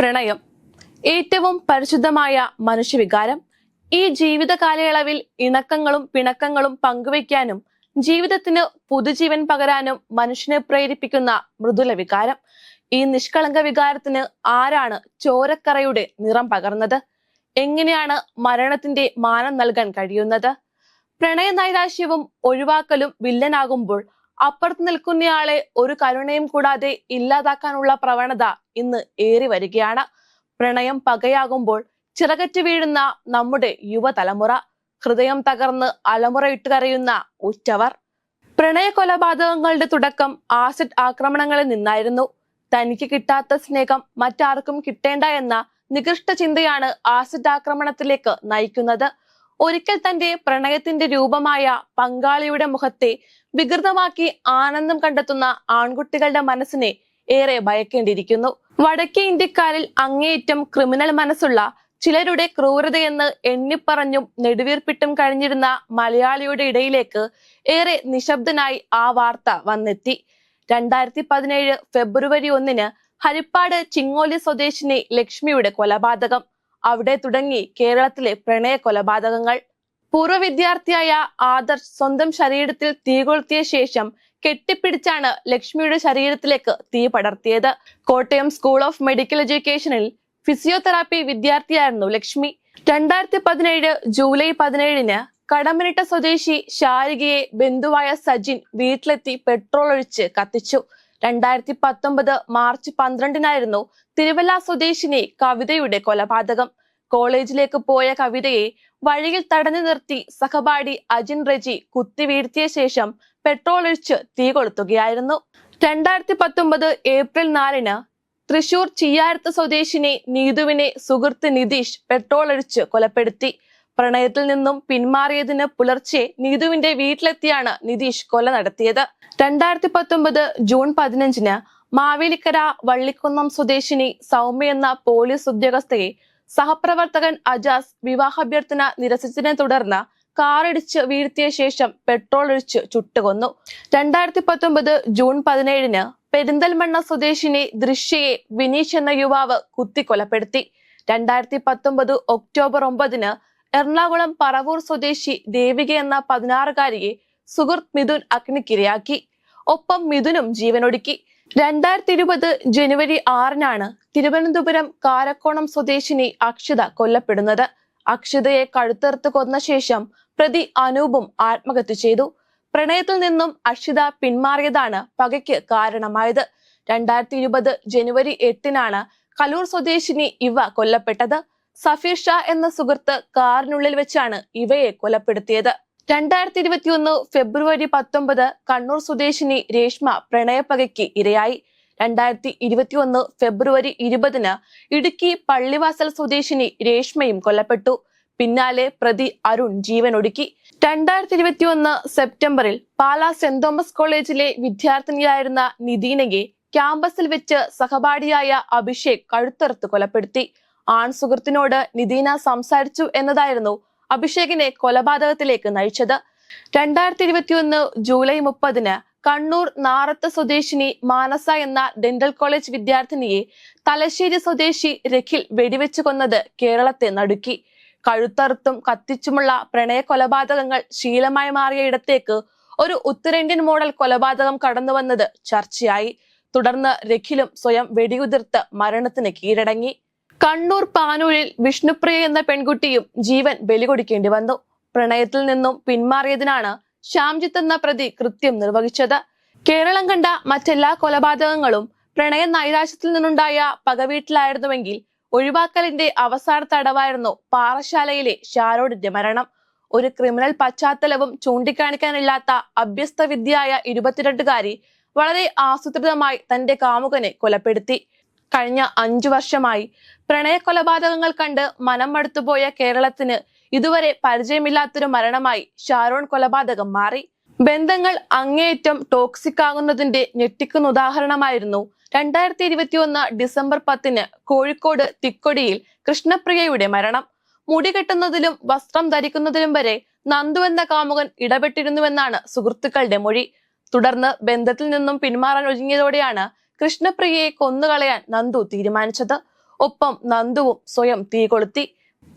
പ്രണയം ഏറ്റവും പരിശുദ്ധമായ മനുഷ്യവികാരം. ഈ ജീവിത കാലയളവിൽ ഇണക്കങ്ങളും പിണക്കങ്ങളും പങ്കുവയ്ക്കാനും ജീവിതത്തിന് പുതുജീവൻ പകരാനും മനുഷ്യനെ പ്രേരിപ്പിക്കുന്ന മൃദുല വികാരം. ഈ നിഷ്കളങ്ക വികാരത്തിന് ആരാണ് ചോരക്കറയുടെ നിറം പകർന്നത്? എങ്ങനെയാണ് മരണത്തിന്റെ മാനം നൽകാൻ കഴിയുന്നത്? പ്രണയ നൈരാശ്യവും ഒഴിവാക്കലും വില്ലനാകുമ്പോൾ അപ്പുറത്ത് നിൽക്കുന്നയാളെ ഒരു കരുണയും കൂടാതെ ഇല്ലാതാക്കാനുള്ള പ്രവണത ഇന്ന് ഏറി വരികയാണ്. പ്രണയം പകയാകുമ്പോൾ ചിറകറ്റ് വീഴുന്ന നമ്മുടെ യുവതലമുറ, ഹൃദയം തകർന്ന് അലമുറയിട്ട് കരയുന്ന ഉറ്റവർ. പ്രണയ കൊലപാതകങ്ങളുടെ തുടക്കം ആസിഡ് ആക്രമണങ്ങളിൽ നിന്നായിരുന്നു. തനിക്ക് കിട്ടാത്ത സ്നേഹം മറ്റാർക്കും കിട്ടേണ്ട എന്ന നികൃഷ്ട ചിന്തയാണ് ആസിഡ് ആക്രമണത്തിലേക്ക് നയിക്കുന്നത്. ഒരിക്കൽ തന്റെ പ്രണയത്തിന്റെ രൂപമായ പങ്കാളിയുടെ മുഖത്തെ വികൃതമാക്കി ആനന്ദം കണ്ടെത്തുന്ന ആൺകുട്ടികളുടെ മനസ്സിനെ ഏറെ ഭയക്കേണ്ടിയിരിക്കുന്നു. വടക്കേ ഇന്ത്യക്കാരിൽ അങ്ങേയറ്റം ക്രിമിനൽ മനസ്സുള്ള ചിലരുടെ ക്രൂരതയെന്ന് എണ്ണിപ്പറഞ്ഞും നെടുവീർപ്പിട്ടും കഴിഞ്ഞിരുന്ന മലയാളിയുടെ ഇടയിലേക്ക് ഏറെ നിശബ്ദനായി ആ വാർത്ത വന്നെത്തി. 2017 ഫെബ്രുവരി 1 ഹരിപ്പാട് ചിങ്ങോലി സ്വദേശിനി ലക്ഷ്മിയുടെ കൊലപാതകം. അവിടെ തുടങ്ങി കേരളത്തിലെ പ്രണയ കൊലപാതകങ്ങൾ. പൂർവ്വ വിദ്യാർത്ഥിയായ ആദർശ് സ്വന്തം ശരീരത്തിൽ തീ കൊളുത്തിയ ശേഷം കെട്ടിപ്പിടിച്ചാണ് ലക്ഷ്മിയുടെ ശരീരത്തിലേക്ക് തീ പടർത്തിയത്. കോട്ടയം സ്കൂൾ ഓഫ് മെഡിക്കൽ എഡ്യൂക്കേഷനിൽ ഫിസിയോതെറാപ്പി വിദ്യാർത്ഥിയായിരുന്നു ലക്ഷ്മി. 2017 ജൂലൈ 17 കടമ്പനിട്ട സ്വദേശി ശാരികയെ ബന്ധുവായ സജിൻ വീട്ടിലെത്തി പെട്രോൾ ഒഴിച്ച് കത്തിച്ചു. 2019 മാർച്ച് 12 തിരുവല്ല സ്വദേശിനി കവിതയുടെ കൊലപാതകം. കോളേജിലേക്ക് പോയ കവിതയെ വഴിയിൽ തടഞ്ഞു നിർത്തി സഹപാഠി അജിൻ റെജി കുത്തി വീഴ്ത്തിയ ശേഷം പെട്രോൾ ഒഴിച്ച് തീ കൊളുത്തുകയായിരുന്നു. 2019 ഏപ്രിൽ 4 തൃശൂർ ചിയ്യാരത്ത് സ്വദേശിനി നീതുവിനെ സുഹൃത്ത് നിതീഷ് പെട്രോൾ ഒഴിച്ച് കൊലപ്പെടുത്തി. പ്രണയത്തിൽ നിന്നും പിന്മാറിയതിന് പുലർച്ചെ നീതുവിന്റെ വീട്ടിലെത്തിയാണ് നിതീഷ് കൊല നടത്തിയത്. 2019 ജൂൺ 15 മാവേലിക്കര വള്ളിക്കുന്നം സ്വദേശിനി സൗമ്യ എന്ന പോലീസ് ഉദ്യോഗസ്ഥയെ സഹപ്രവർത്തകൻ അജാസ് വിവാഹാഭ്യർത്ഥന നിരസിച്ചതിനെ തുടർന്ന് കാറിടിച്ച് വീഴ്ത്തിയ ശേഷം പെട്രോൾ ഒഴിച്ച് ചുട്ടുകൊന്നു. 2019 ജൂൺ 17 പെരിന്തൽമണ്ണ സ്വദേശിനി ദൃശ്യയെ വിനീഷ് എന്ന യുവാവ് കുത്തിക്കൊലപ്പെടുത്തി. 2019 ഒക്ടോബർ 9 എറണാകുളം പറവൂർ സ്വദേശി ദേവിക എന്ന 16-കാരിയെ സുഹൃത്ത് മിഥുൻ അഗ്നിക്കിരയാക്കി. ഒപ്പം മിഥുനും ജീവനൊടുക്കി. 2020 ജനുവരി 6 തിരുവനന്തപുരം കാരക്കോണം സ്വദേശിനി അക്ഷിത കൊല്ലപ്പെടുന്നത്. അക്ഷിതയെ കഴുത്തറുത്ത് കൊന്ന ശേഷം പ്രതി അനൂപും ആത്മഹത്യ ചെയ്തു. പ്രണയത്തിൽ നിന്നും അക്ഷിത പിന്മാറിയതാണ് പകയ്ക്ക് കാരണമായത്. 2020 ജനുവരി 8 കലൂർ സ്വദേശിനി ഇവ കൊല്ലപ്പെട്ടത്. സഫീർ ഷാ എന്ന സുഹൃത്ത് കാറിനുള്ളിൽ വെച്ചാണ് ഇവയെ കൊലപ്പെടുത്തിയത്. 2021 ഫെബ്രുവരി 19 കണ്ണൂർ സ്വദേശിനി രേഷ്മ പ്രണയപ്പകയ്ക്ക് ഇരയായി. 2021 ഫെബ്രുവരി 20 ഇടുക്കി പള്ളിവാസൽ സ്വദേശിനി രേഷ്മയും കൊല്ലപ്പെട്ടു. പിന്നാലെ പ്രതി അരുൺ ജീവനൊടുക്കി. 2021 സെപ്റ്റംബറിൽ പാലാ സെന്റ് തോമസ് കോളേജിലെ വിദ്യാർത്ഥിനിയായിരുന്ന നിദീനയെ ക്യാമ്പസിൽ വെച്ച് സഹപാഠിയായ അഭിഷേക് കഴുത്തറുത്ത് കൊലപ്പെടുത്തി. ആൺ സുഹൃത്തിനോട് നിദീന സംസാരിച്ചു എന്നതായിരുന്നു അഭിഷേകിനെ കൊലപാതകത്തിലേക്ക് നയിച്ചത്. 2021 ജൂലൈ 30 കണ്ണൂർ നാറത്ത് സ്വദേശിനി മാനസ എന്ന ഡെന്റൽ കോളേജ് വിദ്യാർത്ഥിനിയെ തലശ്ശേരി സ്വദേശി രഖിൽ വെടിവെച്ചു കൊന്നത് കേരളത്തെ നടുക്കി. കഴുത്തറുത്തും കത്തിച്ചുമുള്ള പ്രണയ കൊലപാതകങ്ങൾ ശീലമായി മാറിയ ഇടത്തേക്ക് ഒരു ഉത്തരേന്ത്യൻ മോഡൽ കൊലപാതകം കടന്നുവന്നത് ചർച്ചയായി. തുടർന്ന് രഖിലും സ്വയം വെടിയുതിർത്ത് മരണത്തിന് കീഴടങ്ങി. കണ്ണൂർ പാനൂരിൽ വിഷ്ണുപ്രിയ എന്ന പെൺകുട്ടിയും ജീവൻ ബലികൊടുക്കേണ്ടി വന്നു. പ്രണയത്തിൽ നിന്നും പിന്മാറിയതിനാണ് ശ്യാംജിത്ത് എന്ന പ്രതി കൃത്യം നിർവഹിച്ചത്. കേരളം കണ്ട മറ്റെല്ലാ കൊലപാതകങ്ങളും പ്രണയ നൈരാശ്യത്തിൽ നിന്നുണ്ടായ പകവീട്ടിലായിരുന്നുവെങ്കിൽ ഒഴിവാക്കലിന്റെ അവസാന തടവായിരുന്നു പാറശാലയിലെ ഷാരോണിന്റെ മരണം. ഒരു ക്രിമിനൽ പശ്ചാത്തലവും ചൂണ്ടിക്കാണിക്കാനില്ലാത്ത അഭ്യസ്ത വിദ്യയായ 22-കാരി വളരെ ആസൂത്രിതമായി തന്റെ കാമുകനെ കൊലപ്പെടുത്തി. കഴിഞ്ഞ 5 വർഷമായി പ്രണയ കൊലപാതകങ്ങൾ കണ്ട് മനം മടുത്തുപോയ കേരളത്തിന് ഇതുവരെ പരിചയമില്ലാത്തൊരു മരണമായി ഷാരോൺ കൊലപാതകം മാറി. ബന്ധങ്ങൾ അങ്ങേയറ്റം ടോക്സിക് ആകുന്നതിന്റെ ഞെട്ടിക്കുന്ന ഉദാഹരണമായിരുന്നു 2021 ഡിസംബർ 10 കോഴിക്കോട് തിക്കൊടിയിൽ കൃഷ്ണപ്രിയയുടെ മരണം. മുടി കെട്ടുന്നതിലും വസ്ത്രം ധരിക്കുന്നതിലും വരെ നന്ദു എന്ന കാമുകൻ ഇടപെട്ടിരുന്നുവെന്നാണ് സുഹൃത്തുക്കളുടെ മൊഴി. തുടർന്ന് ബന്ധത്തിൽ നിന്നും പിന്മാറാൻ ഒരുങ്ങിയതോടെയാണ് കൃഷ്ണപ്രിയയെ കൊന്നുകളയാൻ നന്ദു തീരുമാനിച്ചത്. ഒപ്പം നന്ദുവും സ്വയം തീ കൊളുത്തി.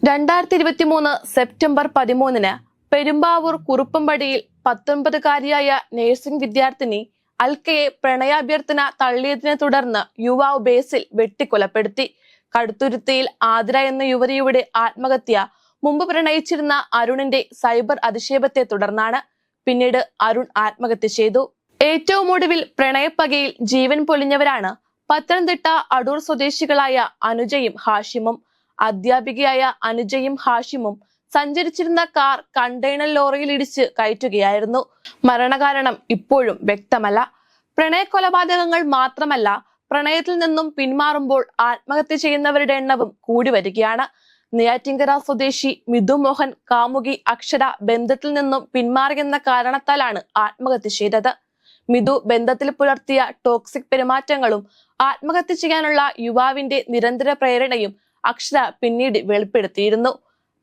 2023 സെപ്റ്റംബർ 13 പെരുമ്പാവൂർ കുറുപ്പമ്പടിയിൽ 19-കാരിയായ നഴ്സിംഗ് വിദ്യാർത്ഥിനി അൽക്കയെ പ്രണയാഭ്യർത്ഥന തള്ളിയതിനെ തുടർന്ന് യുവാവ് ബേസിൽ വെട്ടിക്കൊലപ്പെടുത്തി. കടുത്തുരുത്തിയിൽ ആതിര എന്ന യുവതിയുടെ ആത്മഹത്യ മുമ്പ് പ്രണയിച്ചിരുന്ന അരുണിന്റെ സൈബർ അധിക്ഷേപത്തെ തുടർന്നാണ്. പിന്നീട് അരുൺ ആത്മഹത്യ ചെയ്തു. ഏറ്റവും ഒടുവിൽ പ്രണയപ്പകയിൽ ജീവൻ പൊലിഞ്ഞവരാണ് പത്തനംതിട്ട അടൂർ സ്വദേശികളായ അനുജയും ഹാഷിമും. അധ്യാപികയായ അനുജയും ഹാഷിമും സഞ്ചരിച്ചിരുന്ന കാർ കണ്ടെയ്നർ ലോറിയിൽ ഇടിച്ച് കയറ്റുകയായിരുന്നു. മരണകാരണം ഇപ്പോഴും വ്യക്തമല്ല. പ്രണയ കൊലപാതകങ്ങൾ മാത്രമല്ല, പ്രണയത്തിൽ നിന്നും പിന്മാറുമ്പോൾ ആത്മഹത്യ ചെയ്യുന്നവരുടെ എണ്ണവും കൂടി വരികയാണ്. നെയ്യാറ്റിൻകര സ്വദേശി മിഥു മോഹൻ കാമുകി അക്ഷര ബന്ധത്തിൽ നിന്നും പിന്മാറിയെന്ന കാരണത്താലാണ് ആത്മഹത്യ ചെയ്തത്. മിഥു ബന്ധത്തിൽ പുലർത്തിയ ടോക്സിക് പെരുമാറ്റങ്ങളും ആത്മഹത്യ ചെയ്യാനുള്ള യുവാവിന്റെ നിരന്തര പ്രേരണയും അക്ഷര പിന്നീട് വെളിപ്പെടുത്തിയിരുന്നു.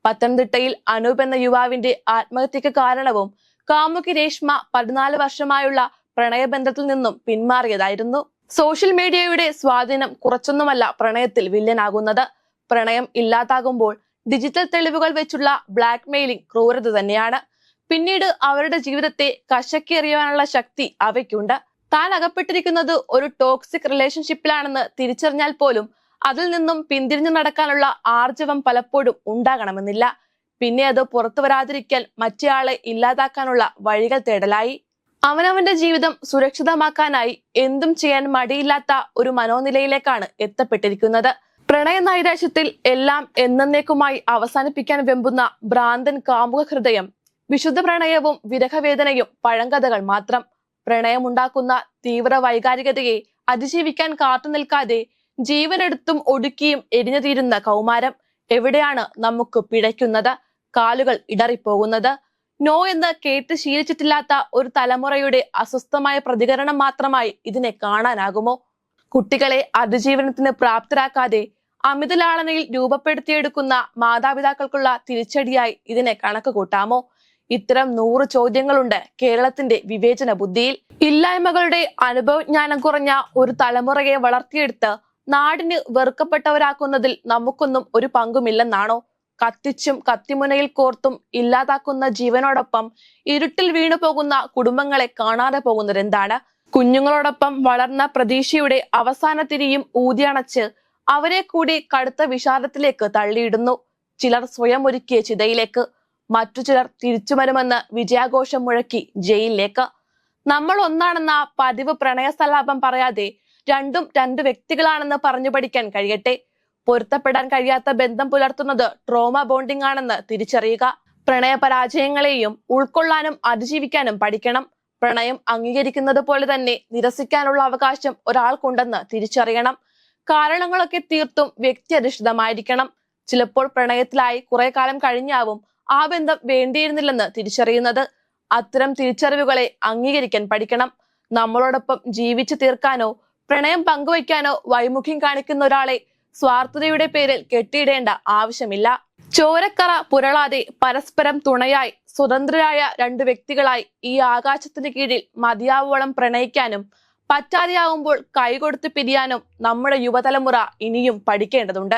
പത്തനംതിട്ടയിൽ അനൂപ് എന്ന യുവാവിന്റെ ആത്മഹത്യക്ക് കാരണവും കാമുകി രേഷ്മ 14 വർഷമായുള്ള പ്രണയബന്ധത്തിൽ നിന്നും പിന്മാറിയതായിരുന്നു. സോഷ്യൽ മീഡിയയുടെ സ്വാധീനം കുറച്ചൊന്നുമല്ല പ്രണയത്തിൽ വില്ലനാകുന്നത്. പ്രണയം ഇല്ലാതാകുമ്പോൾ ഡിജിറ്റൽ തെളിവുകൾ വെച്ചുള്ള ബ്ലാക്ക് മെയിലിംഗ് ക്രൂരത തന്നെയാണ്. പിന്നീട് അവരുടെ ജീവിതത്തെ കശക്കിയെറിയാനുള്ള ശക്തി അവയ്ക്കുണ്ട്. താൻ അകപ്പെട്ടിരിക്കുന്നത് ഒരു ടോക്സിക് റിലേഷൻഷിപ്പിലാണെന്ന് തിരിച്ചറിഞ്ഞാൽ പോലും അതിൽ നിന്നും പിന്തിരിഞ്ഞു നടക്കാനുള്ള ആർജവം പലപ്പോഴും ഉണ്ടാകണമെന്നില്ല. പിന്നെ അത് പുറത്തു വരാതിരിക്കാൻ മറ്റേയാളെ ഇല്ലാതാക്കാനുള്ള വഴികൾ തേടലായി. അവനവന്റെ ജീവിതം സുരക്ഷിതമാക്കാനായി എന്തും ചെയ്യാൻ മടിയില്ലാത്ത ഒരു മനോനിലയിലേക്കാണ് എത്തപ്പെട്ടിരിക്കുന്നത്. പ്രണയ നൈരാശ്യത്തിൽ എല്ലാം എന്നേക്കുമായി അവസാനിപ്പിക്കാൻ വെമ്പുന്ന ഭ്രാന്തൻ കാമുക ഹൃദയം. വിശുദ്ധ പ്രണയവും വിരഹവേദനയും പഴങ്കഥകൾ മാത്രം. പ്രണയമുണ്ടാക്കുന്ന തീവ്ര വൈകാരികതയെ അതിജീവിക്കാൻ കാത്തുനിൽക്കാതെ ജീവനെടുത്തും ഒടുക്കിയും എരിഞ്ഞു തീരുന്ന കൗമാരം. എവിടെയാണ് നമുക്ക് പിഴയ്ക്കുന്നത്, കാലുകൾ ഇടറിപ്പോകുന്നത്? നോ എന്ന് കേട്ട് ശീലിച്ചിട്ടില്ലാത്ത ഒരു തലമുറയുടെ അസ്വസ്ഥമായ പ്രതികരണം മാത്രമായി ഇതിനെ കാണാനാകുമോ? കുട്ടികളെ അതിജീവനത്തിന് പ്രാപ്തരാക്കാതെ അമിതലാളനയിൽ രൂപപ്പെടുത്തിയെടുക്കുന്ന മാതാപിതാക്കൾക്കുള്ള തിരിച്ചടിയായി ഇതിനെ കണക്ക് കൂട്ടാമോ? ഇത്തരം 100 ചോദ്യങ്ങളുണ്ട് കേരളത്തിന്റെ വിവേചന ബുദ്ധിയിൽ. ഇല്ലായ്മകളുടെ അനുഭവജ്ഞാനം കുറഞ്ഞ ഒരു തലമുറയെ വളർത്തിയെടുത്ത് നാടിന് വെറുക്കപ്പെട്ടവരാക്കുന്നതിൽ നമുക്കൊന്നും ഒരു പങ്കുമില്ലെന്നാണോ? കത്തിച്ചും കത്തിമുനയിൽ കോർത്തും ഇല്ലാതാക്കുന്ന ജീവനോടൊപ്പം ഇരുട്ടിൽ വീണു പോകുന്ന കുടുംബങ്ങളെ കാണാതെ പോകുന്നതെന്താണ്? കുഞ്ഞുങ്ങളോടൊപ്പം വളർന്ന പ്രതീക്ഷയുടെ അവസാന തിരിയും ഊതിയണച്ച് അവരെ കൂടി കടുത്ത വിഷാദത്തിലേക്ക് തള്ളിയിടുന്നു. ചിലർ സ്വയം ഒരുക്കിയ ചിതയിലേക്ക്, മറ്റു ചിലർ തിരിച്ചു വരുമെന്ന് വിജയാഘോഷം മുഴക്കി ജയിലിലേക്ക്. നമ്മൾ ഒന്നാണെന്ന പതിവ് പ്രണയ സലാപം പറയാതെ രണ്ടും 2 വ്യക്തികളാണെന്ന് പറഞ്ഞു പഠിക്കാൻ കഴിയട്ടെ. പൊരുത്തപ്പെടാൻ കഴിയാത്ത ബന്ധം പുലർത്തുന്നത് ട്രോമ ബോണ്ടിംഗ് ആണെന്ന് തിരിച്ചറിയുക. പ്രണയ പരാജയങ്ങളെയും ഉൾക്കൊള്ളാനും അതിജീവിക്കാനും പഠിക്കണം. പ്രണയം അംഗീകരിക്കുന്നത് പോലെ തന്നെ നിരസിക്കാനുള്ള അവകാശം ഒരാൾക്കുണ്ടെന്ന് തിരിച്ചറിയണം. കാരണങ്ങളൊക്കെ തീർത്തും വ്യക്തി അധിഷ്ഠിതമായിരിക്കണം. ചിലപ്പോൾ പ്രണയത്തിലായി കുറെ കാലം കഴിഞ്ഞാവും ആ ബന്ധം വേണ്ടിയിരുന്നില്ലെന്ന് തിരിച്ചറിയുന്നത്. അത്തരം തിരിച്ചറിവുകളെ അംഗീകരിക്കാൻ പഠിക്കണം. നമ്മളോടൊപ്പം ജീവിച്ചു തീർക്കാനോ പ്രണയം പങ്കുവയ്ക്കാനോ വൈമുഖ്യം കാണിക്കുന്ന ഒരാളെ സ്വാർത്ഥതയുടെ പേരിൽ കെട്ടിയിടേണ്ട ആവശ്യമില്ല. ചോരക്കറ പുരളാതെ പരസ്പരം തുണയായി സ്വതന്ത്രരായ 2 വ്യക്തികളായി ഈ ആകാശത്തിന് കീഴിൽ മതിയാവോളം പ്രണയിക്കാനും പറ്റാതെയാവുമ്പോൾ കൈകൊടുത്ത് പിരിയാനും നമ്മുടെ യുവതലമുറ ഇനിയും പഠിക്കേണ്ടതുണ്ട്.